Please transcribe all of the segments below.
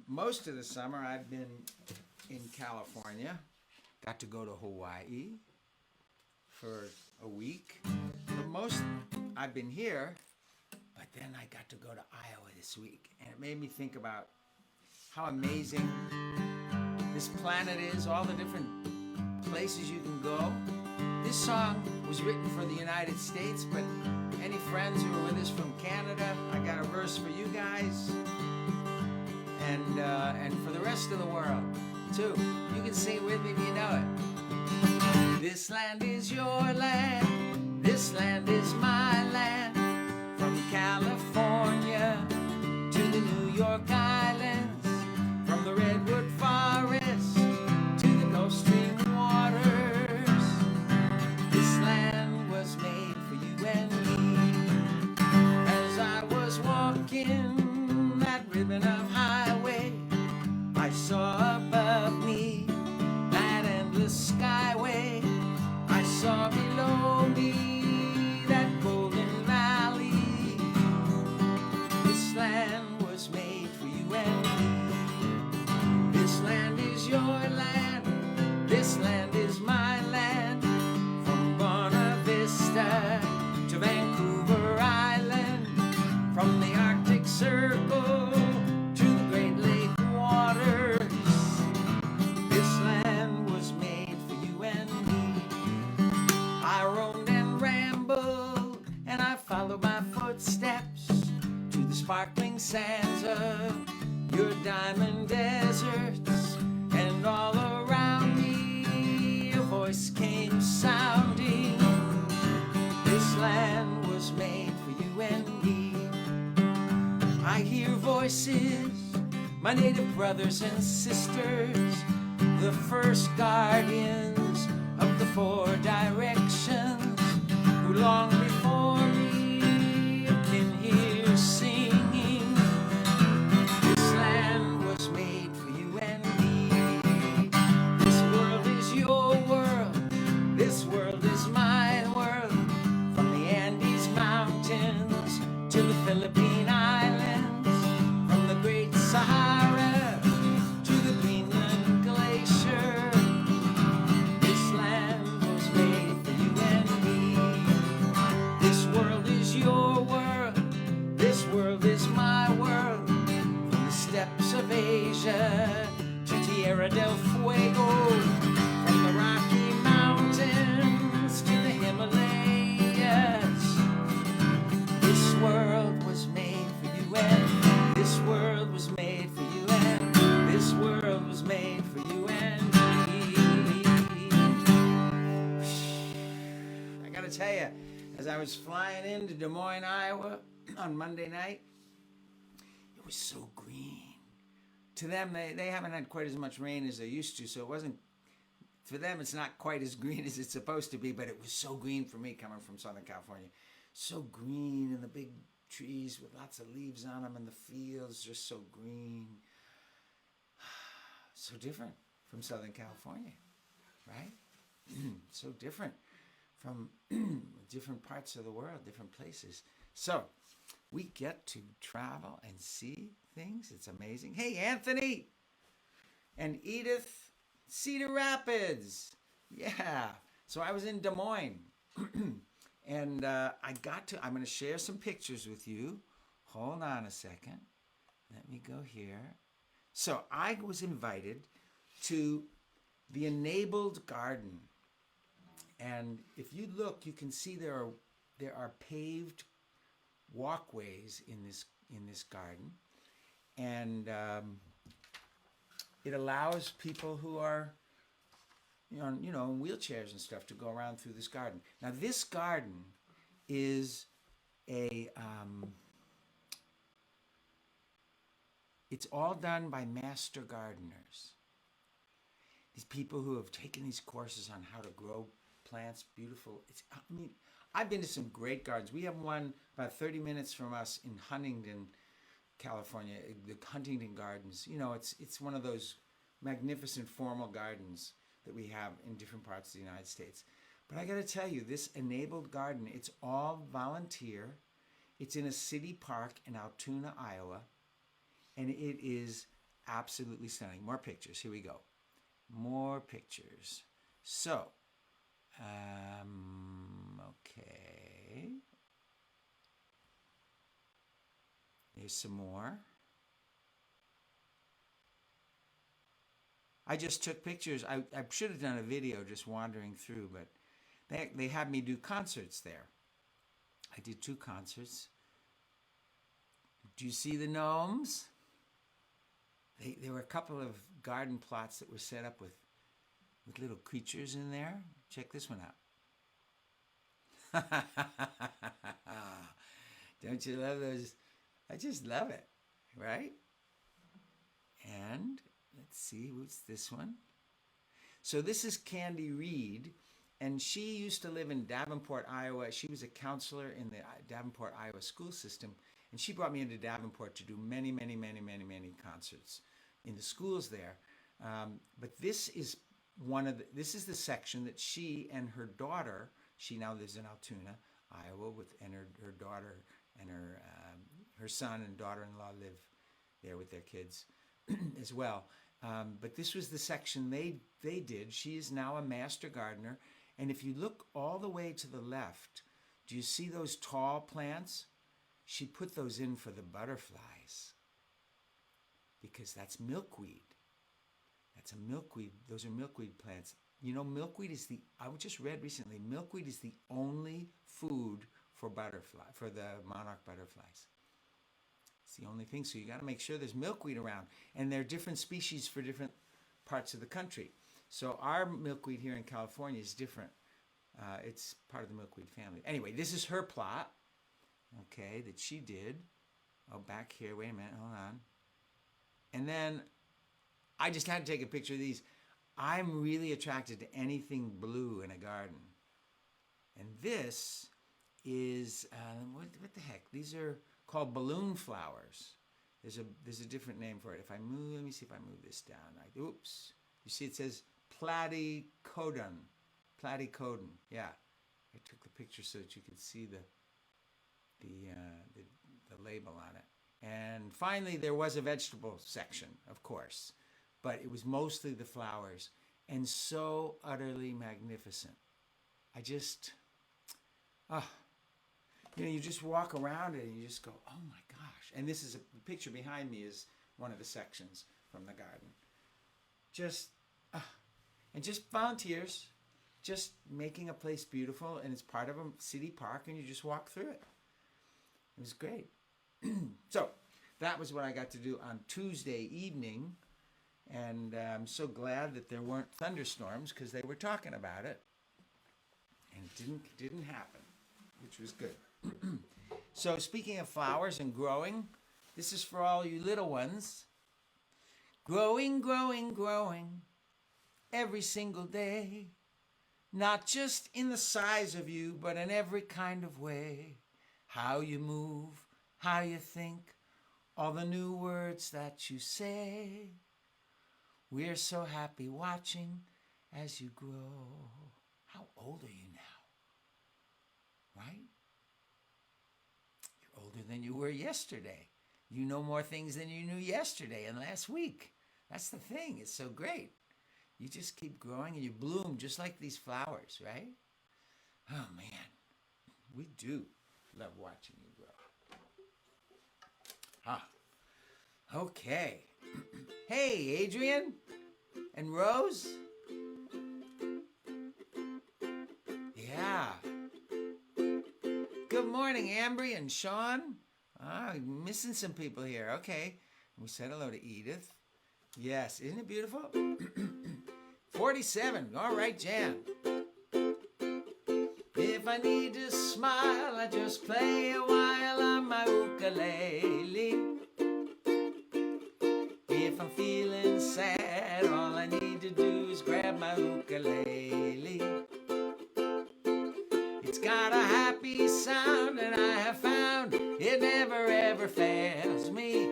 Most of the summer I've been in California. Got to go to Hawaii for a week. But most I've been here, but then I got to go to Iowa this week. And it made me think about how amazing this planet is, all the different places you can go. This song was written for the United States, but any friends who are with us from Canada, I got a verse for you guys. And for the rest of the world, too. You can sing it with me if you know it. This land is your land. This land is my land. From California to the New York Islands. From the Redwood Forest to the Gulf Stream waters. This land was made for you and me. As I was walking that ribbon of highway, I saw above me that endless skyway. I saw below me that golden valley. This land was made for you and me. This land is your land. This land is my land. From Buena Vista to Vancouver Island. From the Arctic Circle to the Great Lake waters. This land was made for you and me. I roamed and rambled, and I followed my footsteps to the sparkling sands of your diamond deserts. And all around me a voice came sounding. This land was made for you and me. I hear voices, my native brothers and sisters, the first guardians of the four directions, who long before me have been here singing. This land was made for you and me. This world is your world. This world is my world. From the Andes Mountains to the Philippine Islands. From the Great Sahara to the Greenland Glacier. This land was made for you and me. This world is your world. This world is my world. From the steppes of Asia to Tierra del Fuego. From the Rocky Mountains to the Himalayas. This world was made for you and this world was made for you and this world was made for you and me. I gotta tell you, as I was flying into Des Moines, Iowa on Monday night, it was so green. To them, they haven't had quite as much rain as they used to, so it wasn't, for them it's not quite as green as it's supposed to be, but it was so green for me coming from Southern California. So green, and the big trees with lots of leaves on them, and the fields just so green. So different from Southern California, right? So different from different parts of the world, different places. So we get to travel and see things. It's amazing. Hey, Anthony and Edith, Cedar Rapids. Yeah. So I was in Des Moines. And I'm going to share some pictures with you. Hold on a second. Let me go here. So I was invited to the Enabled Garden. And if you look, you can see there are paved walkways in this garden. And it allows people who are in wheelchairs and stuff to go around through this garden. Now, this garden is it's all done by master gardeners. These people who have taken these courses on how to grow plants, beautiful. I've been to some great gardens. We have one about 30 minutes from us in Huntington, California, the Huntington Gardens. It's one of those magnificent formal gardens that we have in different parts of the United States. But I got to tell you, this Enabled Garden, it's all volunteer. It's in a city park in Altoona, Iowa. And it is absolutely stunning. More pictures. Here we go. More pictures. So, okay. Here's some more. I just took pictures. I should have done a video just wandering through, but they had me do concerts there. I did 2 concerts. Do you see the gnomes? There were a couple of garden plots that were set up with little creatures in there. Check this one out. Don't you love those? I just love it, right? And let's see, what's this one? So this is Candy Reed, and she used to live in Davenport, Iowa. She was a counselor in the Davenport, Iowa school system, and she brought me into Davenport to do many, many, many, many, many concerts in the schools there. But this is this is the section that she and her daughter, she now lives in Altoona, Iowa, and her daughter and her son and daughter-in-law live there with their kids as well. But this was the section they did. She is now a master gardener. And if you look all the way to the left, do you see those tall plants? She put those in for the butterflies because that's milkweed. That's a milkweed. Those are milkweed plants. You know, milkweed is I just read recently, milkweed is the only food for the monarch butterflies. It's the only thing. So you got to make sure there's milkweed around. And there are different species for different parts of the country. So our milkweed here in California is different. It's part of the milkweed family. Anyway, this is her plot, okay, that she did. Oh, back here. Wait a minute. Hold on. And then I just had to take a picture of these. I'm really attracted to anything blue in a garden. And this is, what the heck? These are called balloon flowers. There's a different name for it. If I move, let me see if I move this down. Oops. You see it says platycodon. Platycodon. Yeah. I took the picture so that you could see the label on it. And finally, there was a vegetable section, of course, but it was mostly the flowers, and so utterly magnificent. I just, you just walk around it and you just go, oh my gosh. And this is the picture behind me is one of the sections from the garden. And just volunteers, just making a place beautiful, and it's part of a city park, and you just walk through it. It was great. So that was what I got to do on Tuesday evening, and I'm so glad that there weren't thunderstorms because they were talking about it, and it didn't happen, which was good. So speaking of flowers and growing, this is for all you little ones. Growing, growing, growing every single day, not just in the size of you, but in every kind of way. How you move, how you think, all the new words that you say. We're so happy watching as you grow. How old are you now? Right? You're older than you were yesterday. You know more things than you knew yesterday and last week. That's the thing. It's so great. You just keep growing and you bloom just like these flowers, right? Oh, man. We do love watching you grow. Okay. Hey, Adrian and Rose. Yeah. Good morning, Ambry and Sean. Missing some people here. Okay. We said hello to Edith. Yes. Isn't it beautiful? 47. All right, Jan. If I need to smile, I just play a while on my ukulele. If I'm feeling sad, all I need to do is grab my ukulele. It's got a happy sound, and I have found it never ever fails me.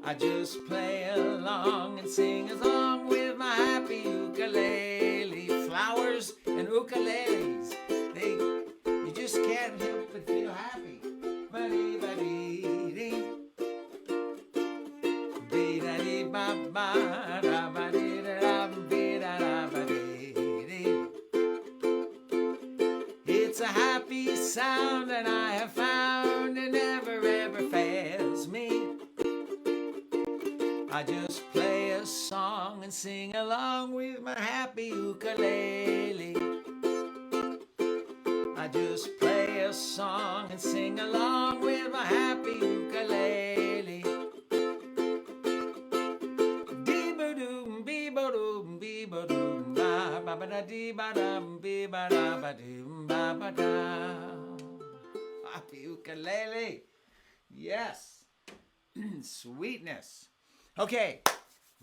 I just play along and sing along with my happy ukulele. Flowers and ukuleles, you just can't help but feel happy. Ba-dee-ba-dee-dee. It's a happy sound and I have found it never ever fails me. I just play a song and sing along with my happy ukulele. I just play a song and sing along with my happy ukulele. Dee-ba-doom, bee-ba-doom, bee-ba-doom, ba-ba-da-dee-ba-dum, bee-ba-da-ba-doom, ba-ba-da. Happy ukulele. Yes. Sweetness. Okay.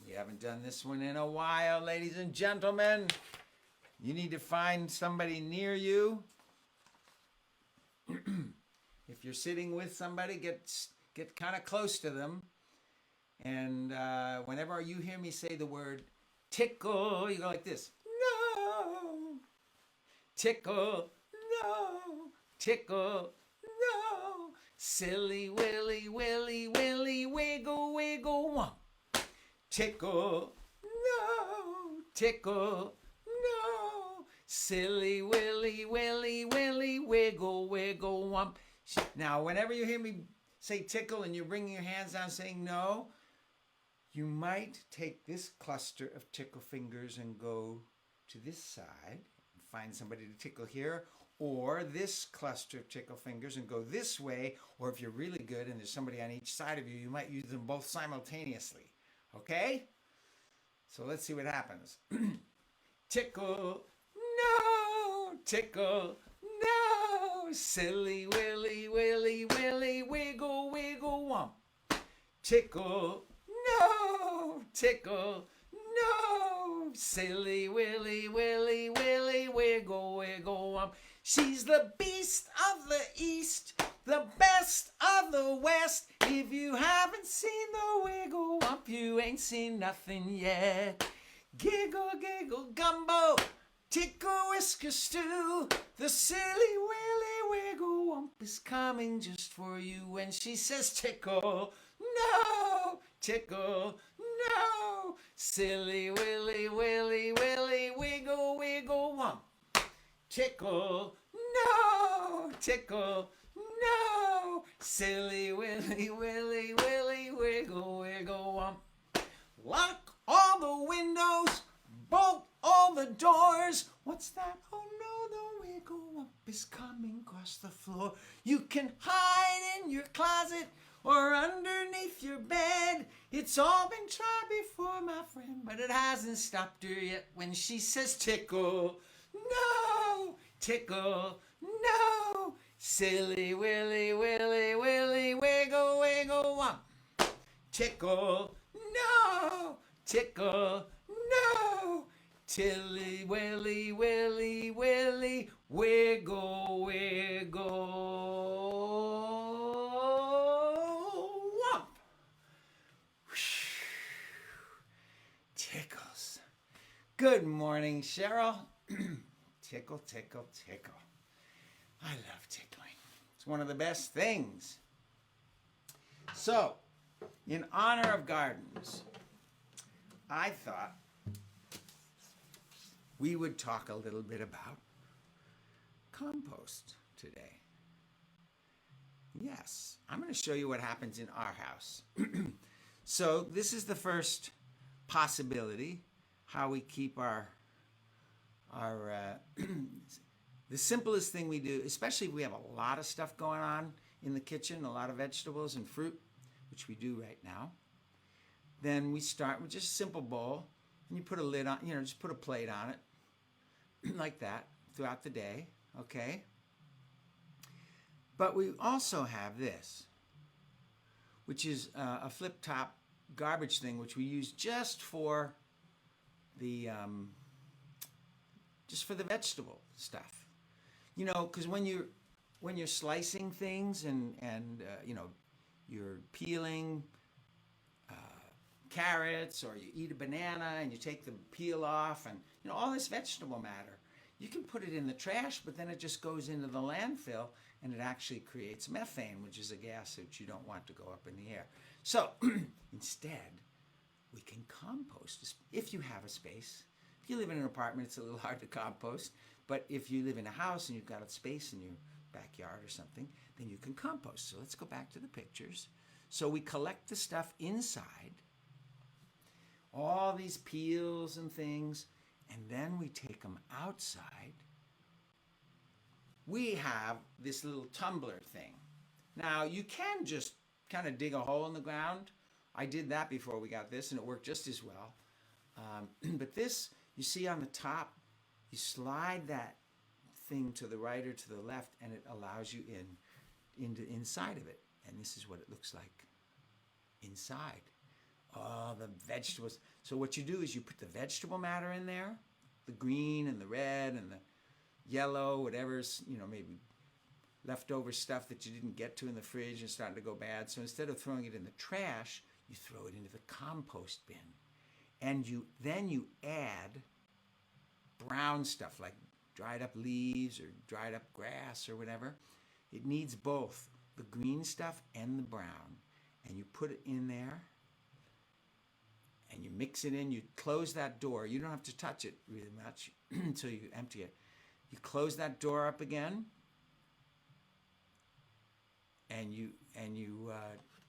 We haven't done this one in a while, ladies and gentlemen. You need to find somebody near you. If you're sitting with somebody, get kind of close to them. And whenever you hear me say the word tickle, you go like this. No. Tickle. No. Tickle. No. Silly willy willy willy wiggle wiggle wump. Tickle. No. Tickle. No. Silly willy willy willy wiggle wiggle wump. Now, whenever you hear me say tickle and you're bringing your hands down saying no, you might take this cluster of tickle fingers and go to this side and find somebody to tickle here, or this cluster of tickle fingers and go this way, or if you're really good and there's somebody on each side of you, you might use them both simultaneously. Okay? So let's see what happens. Tickle, no, tickle, no, silly willy willy willy wiggle wiggle wump. Tickle, no, tickle, no, silly willy willy willy wiggle wiggle wump. She's the beast of the east, the best of the west. If you haven't seen the wiggle wump, you ain't seen nothing yet. Giggle giggle gumbo, tickle whisker stew. The silly willy wiggle wump is coming just for you. When she says tickle, no, tickle, no, silly willy willy willy wiggle wiggle wump. Tickle, no, tickle, no, silly willy willy willy wiggle wiggle wump. Lock all the windows, bolt all the doors. What's that? Oh no, the wiggle wump is coming across the floor. You can hide in your closet or underneath your bed. It's all been tried before, my friend, but it hasn't stopped her yet when she says tickle, no, tickle, no, silly willy willy willy wiggle wiggle wump. Tickle, no, tickle, no, tilly willy willy willy wiggle wiggle wump. Tickles. Good morning, Cheryl. Tickle, tickle, tickle. I love tickling. It's one of the best things. So, in honor of gardens, I thought we would talk a little bit about compost today. Yes, I'm going to show you what happens in our house. So this is the first possibility, how we keep our the simplest thing we do, especially if we have a lot of stuff going on in the kitchen, a lot of vegetables and fruit, which we do right now. Then we start with just a simple bowl, and you put a lid on, just put a plate on it, like that, throughout the day, okay? But we also have this, which is a flip-top garbage thing, which we use just for the vegetable stuff. Because when you're slicing things and you're peeling carrots, or you eat a banana and you take the peel off, and all this vegetable matter, you can put it in the trash, but then it just goes into the landfill and it actually creates methane, which is a gas that you don't want to go up in the air. So instead, we can compost if you have a space. If you live in an apartment, it's a little hard to compost. But if you live in a house and you've got a space in your backyard or something, then you can compost. So let's go back to the pictures. So we collect the stuff inside, all these peels and things, and then we take them outside. We have this little tumbler thing. Now, you can just kind of dig a hole in the ground. I did that before we got this, and it worked just as well. But this, you see on the top, you slide that thing to the right or to the left, and it allows you into inside of it. And this is what it looks like inside. Oh, the vegetables. So what you do is you put the vegetable matter in there, the green and the red and the yellow, whatever's, maybe leftover stuff that you didn't get to in the fridge and starting to go bad. So instead of throwing it in the trash, you throw it into the compost bin. And then you add brown stuff like dried up leaves or dried up grass or whatever. It needs both the green stuff and the brown. And you put it in there and you mix it in. You close that door. You don't have to touch it really much until you empty it. You close that door up again, and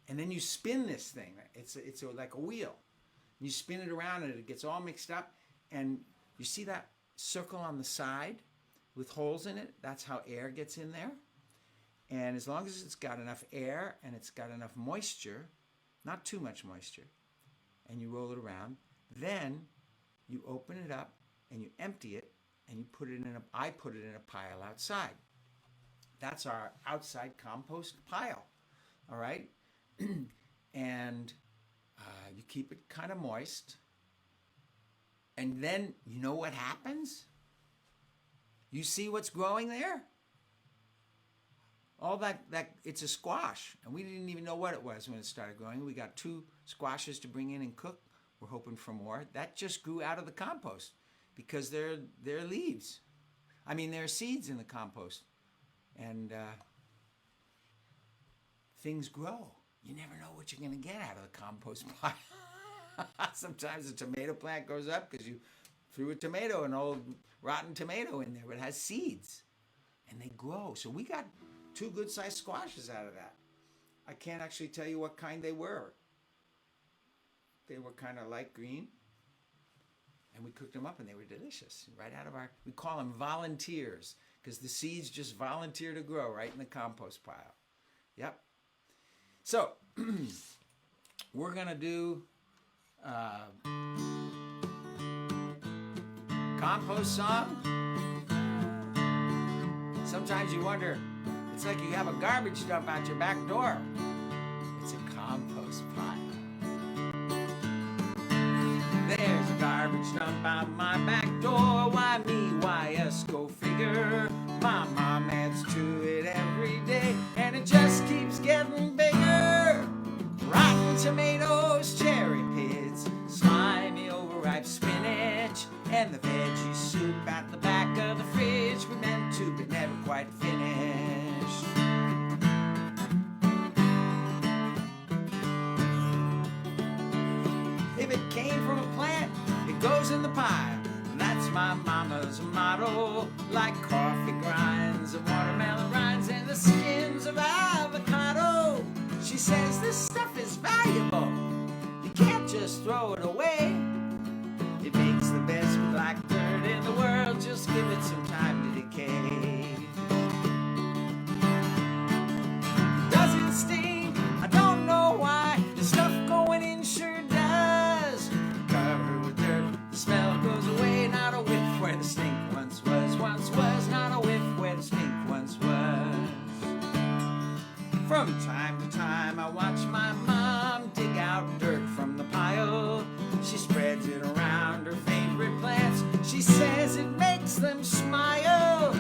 then you spin this thing. It's like a wheel. You spin it around and it gets all mixed up, and you see that circle on the side with holes in it? That's how air gets in there. And as long as it's got enough air and it's got enough moisture, not too much moisture, and you roll it around, then you open it up and you empty it, and you put it in I put it in a pile outside. That's our outside compost pile, all right? And you keep it kind of moist. And then, you know what happens? You see what's growing there? All that it's a squash. And we didn't even know what it was when it started growing. We got 2 squashes to bring in and cook. We're hoping for more. That just grew out of the compost because they're leaves. I mean, there are seeds in the compost. And things grow. You never know what you're going to get out of the compost pile. Sometimes a tomato plant goes up because you threw an old rotten tomato in there, but it has seeds. And they grow. So we got 2 good-sized squashes out of that. I can't actually tell you what kind they were. They were kind of light green. And we cooked them up and they were delicious. Right out of we call them volunteers because the seeds just volunteer to grow right in the compost pile. Yep. So, we're going to do compost song. Sometimes you wonder, it's like you have a garbage dump out your back door. It's a compost pile. There's a garbage dump out my back door. Why me? Why us? Go figure. My mom adds to it every day, and it just keeps getting bigger. Rotten tomatoes, cherry pits, slimy overripe spinach, and the veggie soup at the back of the fridge we meant to but never quite finished. If it came from a plant, it goes in the pile. That's my mama's motto. Like coffee grinds and watermelon rinds and the skins of avocado. She says this stuff is valuable. You can't just throw it away. It makes the best black dirt in the world. Just give it some time to decay. Does it sting? I don't know why. The stuff going in sure does. Covered with dirt, the smell goes away. Not a whiff where the stink once was. Not a whiff where the stink once was. From time to time I watch my mom dig out dirt from the pile. She spreads it around her favorite plants. She says it makes them smile.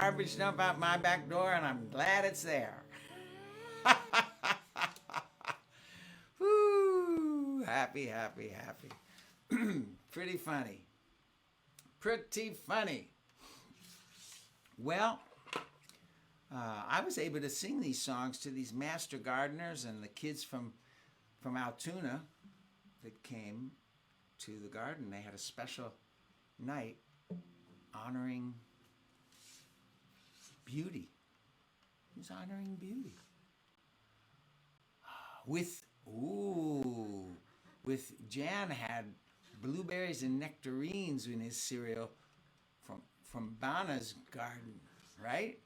garbage dump out my back door, and I'm glad it's there. Woo! Happy, happy, happy. Pretty funny. Pretty funny. Well, I was able to sing these songs to these master gardeners and the kids from Altoona that came to the garden. They had a special night honoring beauty. He was honoring beauty. With Jan had blueberries and nectarines in his cereal from Bana's garden, right?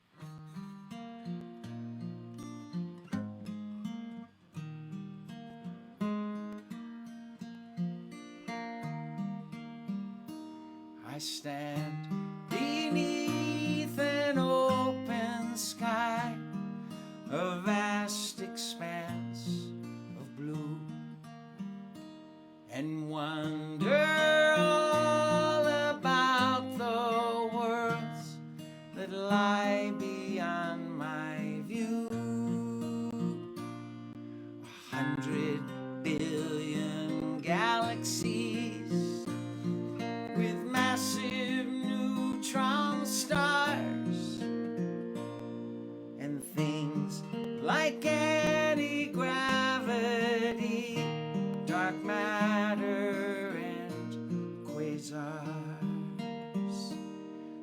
I stand beneath an open sky, a vast expanse of blue, and wonder all about the worlds that lie beyond my view. 100 billion galaxies with massive neutron stars and things like anti-gravity, dark matter, and quasars.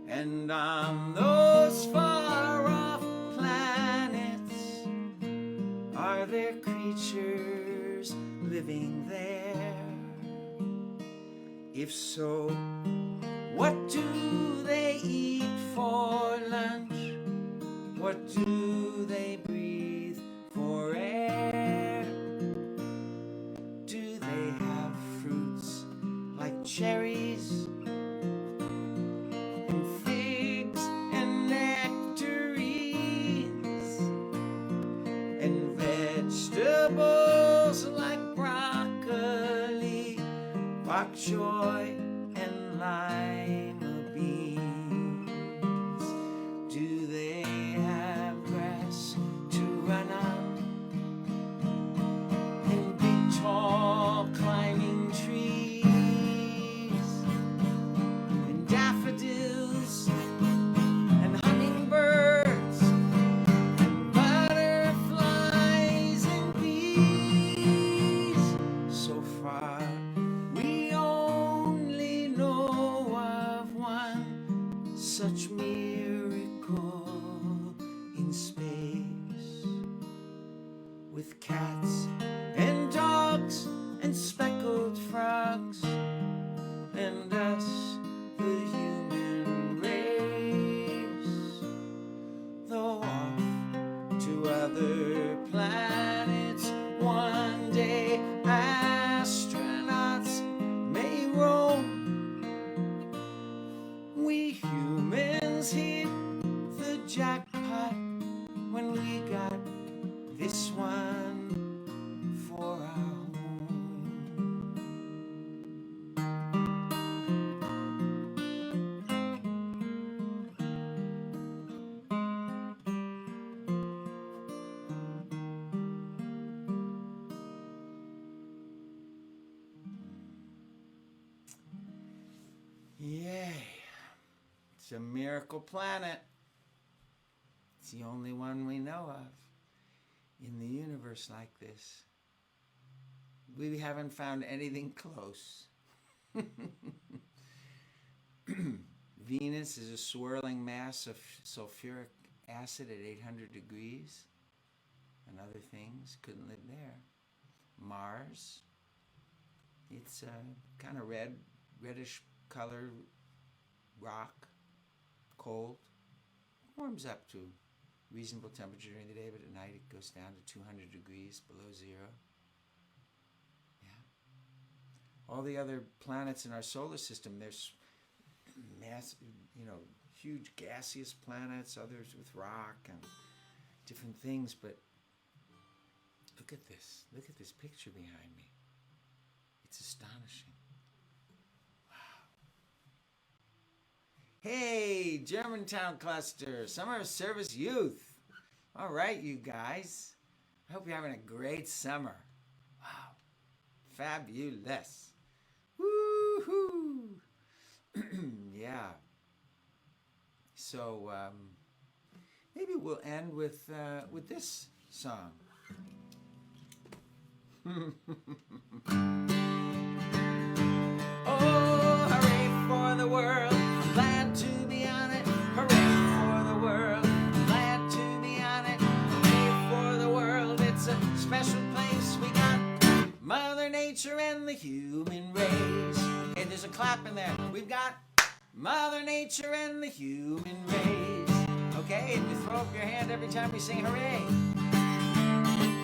And on those far-off planets, are there creatures living there? If so, what do they eat for lunch? What do they breathe for air? Do they have fruits like cherries and figs and nectarines, and vegetables like broccoli, bok choy, and lima beans? Do they have grass to run on and big tall climbing trees and daffodils and hummingbirds and butterflies and bees? So far we only know of one such miracle in space, with cats and dogs and speckled frogs and us, the human race. Though off to other planets one day astronauts may roam, we humans hit the jackpot when we got this one for our home. Yay. It's a miracle planet. It's the only one we know of in the universe like this. We haven't found anything close. Venus is a swirling mass of sulfuric acid at 800 degrees, and other things couldn't live there. Mars, it's a kind of reddish color rock, cold, warms up to reasonable temperature during the day, but at night it goes down to 200 degrees below zero. Yeah. All the other planets in our solar system, there's massive, huge gaseous planets, others with rock and different things, but look at this. Look at this picture behind me. It's astonishing. Wow. Hey, Germantown cluster, Summer of Service Youth. All right, you guys. I hope you're having a great summer. Wow. Fabulous. Woo-hoo. Yeah. So maybe we'll end with this song. Oh, hooray for the world. I'm glad to be on it. Hooray for the world. I'm glad to be on it. Hooray for the world. It's a special place. We got Mother Nature and the human race. Okay, there's a clap in there. We've got Mother Nature and the human race. Okay, and you throw up your hand every time we sing hooray.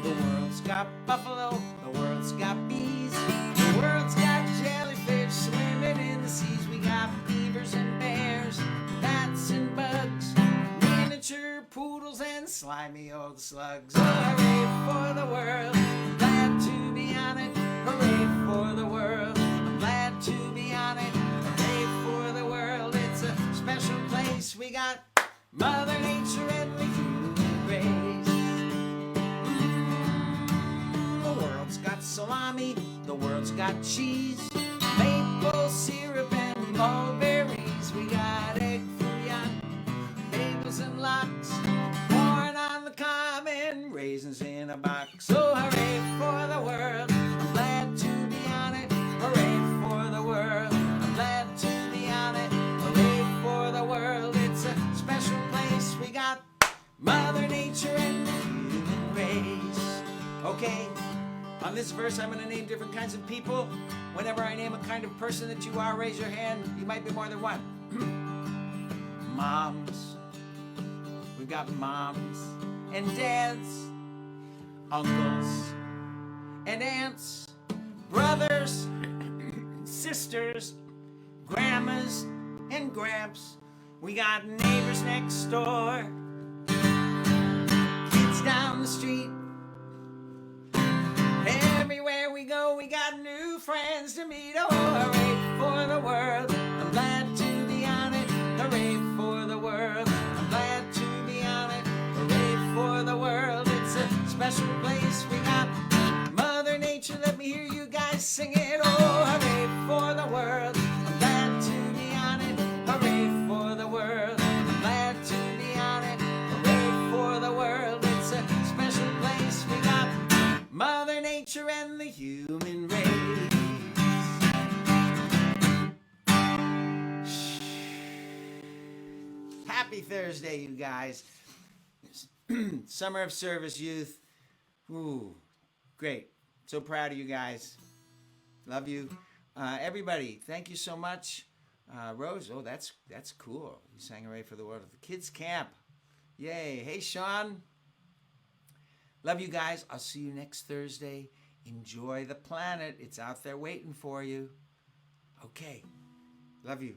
The world's got buffalo, the world's got bees, the world's got jellyfish swimming in the seas. We got beavers and bears, bats and bugs, miniature poodles and slimy old slugs. Hooray for the world, I'm glad to be on it. Hooray for the world, I'm glad to be on it. Hooray for the world, it's a special place. We got Mother Nature and the human race. The world's got salami, the world's got cheese, maple syrup and mulberries. We got egg fouillon, bagels and lox, corn on the cob and raisins in a box. So hooray for the world, I'm glad to be on it. Hooray for the world, I'm glad to be on it. Hooray for the world, it's a special place. We got Mother Nature and the human race. Okay. On this verse, I'm going to name different kinds of people. Whenever I name a kind of person that you are, raise your hand. You might be more than one. Moms. We've got moms and dads, uncles and aunts, brothers, sisters, grandmas and gramps. We got neighbors next door, kids down the street. Everywhere we go, we got new friends to meet. Oh, hooray for the world, I'm glad to be on it. Hooray for the world, I'm glad to be on it. Hooray for the world, it's a special place. We got Mother Nature, let me hear you guys sing it. Oh, hooray for the world, I'm glad to be on it. Hooray for the world, I'm glad to be on it. Hooray for the world, it's a special place. We got Mother Nature and the human race. Happy Thursday, you guys. Summer of Service Youth. Ooh, great. So proud of you guys. Love you. Everybody, thank you so much. Rose, oh, that's cool. You sang Hooray for the World at the Kids Camp. Yay. Hey, Sean. Love you guys. I'll see you next Thursday. Enjoy the planet. It's out there waiting for you. Okay. Love you.